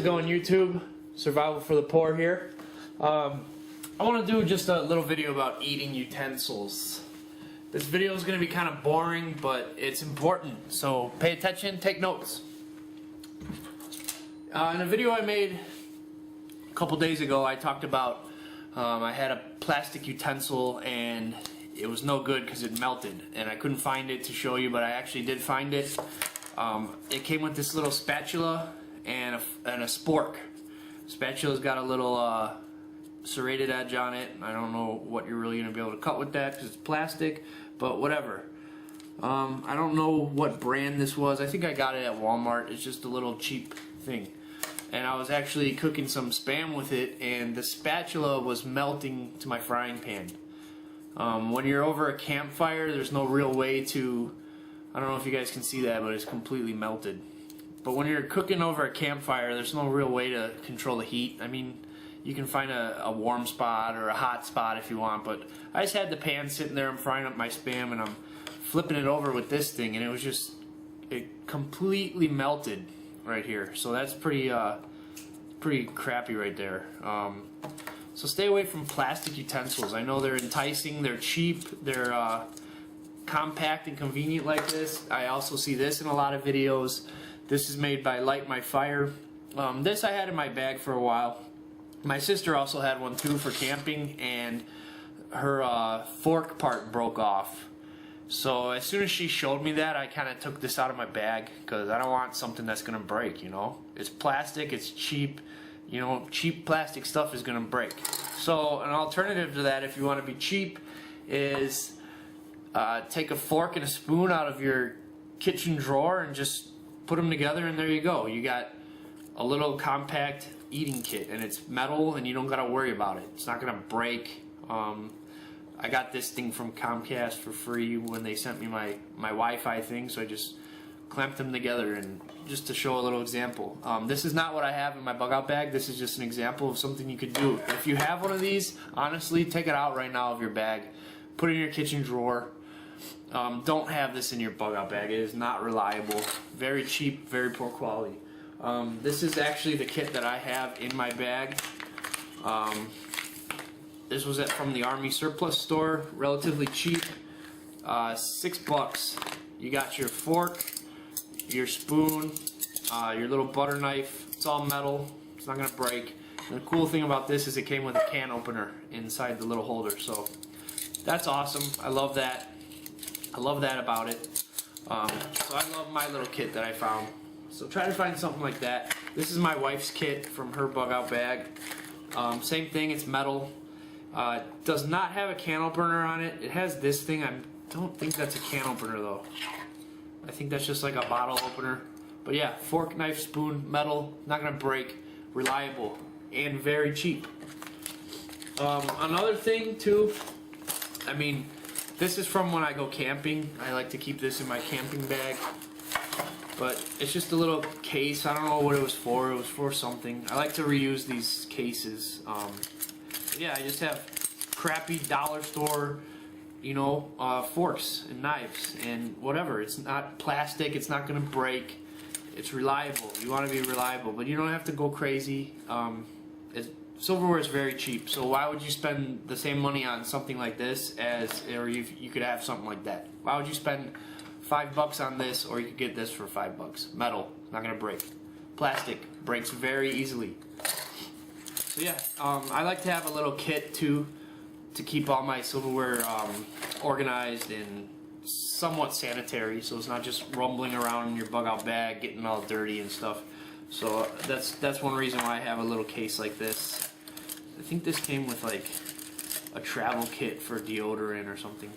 going, YouTube? Survival for the poor here. I want to do just a little video about eating utensils. This video is going to be kind of boring, but it's important, so pay attention, take notes. In a video I made a couple days ago, I talked about I had a plastic utensil and it was no good because it melted, and I couldn't find it to show you, but I actually did find it. It came with this little spatula and a spork. Spatula's got a little serrated edge on it. I don't know what you're really going to be able to cut with that because it's plastic, but whatever. I don't know what brand this was. I think I got it at Walmart. It's just a little cheap thing. And I was actually cooking some Spam with it, and the spatula was melting to my frying pan. When you're over a campfire, there's no real way to, I don't know if you guys can see that, but it's completely melted. But when you're cooking over a campfire, there's no real way to control the heat. I mean, you can find a warm spot or a hot spot if you want, but I just had the pan sitting there, I'm frying up my Spam, and I'm flipping it over with this thing, and it was just, it completely melted right here. So that's pretty crappy right there. So stay away from plastic utensils. I know they're enticing, they're cheap, they're compact and convenient like this. I also see this in a lot of videos. This is made by Light My Fire. This I had in my bag for a while. My sister also had one too for camping, and her fork part broke off. So as soon as she showed me that, I kind of took this out of my bag because I don't want something that's going to break, you know. It's plastic, it's cheap. You know, cheap plastic stuff is going to break. So an alternative to that, if you want to be cheap, is take a fork and a spoon out of your kitchen drawer and just put them together, and there you go. You got a little compact eating kit, and it's metal, and you don't got to worry about it. It's not going to break. I got this thing from Comcast for free when they sent me my Wi-Fi thing, so I just clamped them together, and just to show a little example. This is not what I have in my bug out bag. This is just an example of something you could do. If you have one of these, honestly, take it out right now of your bag. Put it in your kitchen drawer. Don't have this in your bug out bag. It is not reliable. Very cheap, very poor quality. This is actually the kit that I have in my bag. This was from the Army surplus store, relatively cheap, $6. You got your fork, your spoon, your little butter knife. It's all metal. It's not going to break. And the cool thing about this is it came with a can opener inside the little holder. So that's awesome. I love that. I love that about it. So I love my little kit that I found. So try to find something like that. This is my wife's kit from her bug out bag. Same thing, it's metal. Does not have a can opener on it. It has this thing. I don't think that's a can opener though. I think that's just like a bottle opener. But yeah, fork, knife, spoon, metal, not gonna break, reliable, and very cheap. Another thing too, I mean, this is from when I go camping. I like to keep this in my camping bag. But it's just a little case. I don't know what it was for. It was for something. I like to reuse these cases. Yeah, I just have crappy dollar store, you know, forks and knives and whatever. It's not plastic. It's not going to break. It's reliable. You want to be reliable, but you don't have to go crazy. Silverware is very cheap, so why would you spend the same money on something like this or you could have something like that? Why would you spend $5 on this, or you could get this for $5? Metal, not gonna break. Plastic breaks very easily. So yeah, I like to have a little kit too to keep all my silverware organized and somewhat sanitary, so it's not just rumbling around in your bug out bag, getting all dirty and stuff. So that's one reason why I have a little case like this. I think this came with like a travel kit for deodorant or something,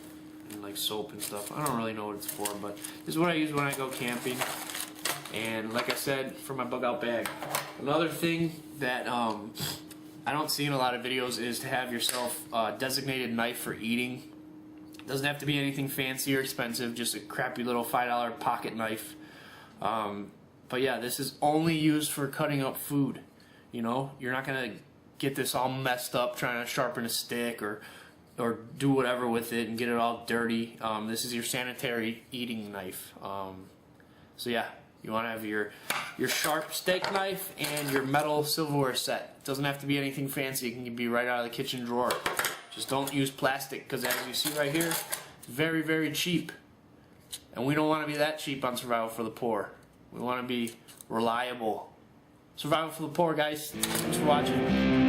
and like soap and stuff. I don't really know what it's for, but this is what I use when I go camping. And like I said, for my bug out bag. Another thing that I don't see in a lot of videos is to have yourself a designated knife for eating. Doesn't have to be anything fancy or expensive, just a crappy little $5 pocket knife. But yeah, this is only used for cutting up food. You know, you're not gonna get this all messed up trying to sharpen a stick or do whatever with it and get it all dirty. This is your sanitary eating knife. So yeah, You want to have your sharp steak knife and your metal silverware set. It doesn't have to be anything fancy. It can be right out of the kitchen drawer. Just don't use plastic, because as you see right here, it's very, very cheap. And we don't want to be that cheap on Survival for the Poor. We want to be reliable. Survival for the Poor, guys. Thanks for watching.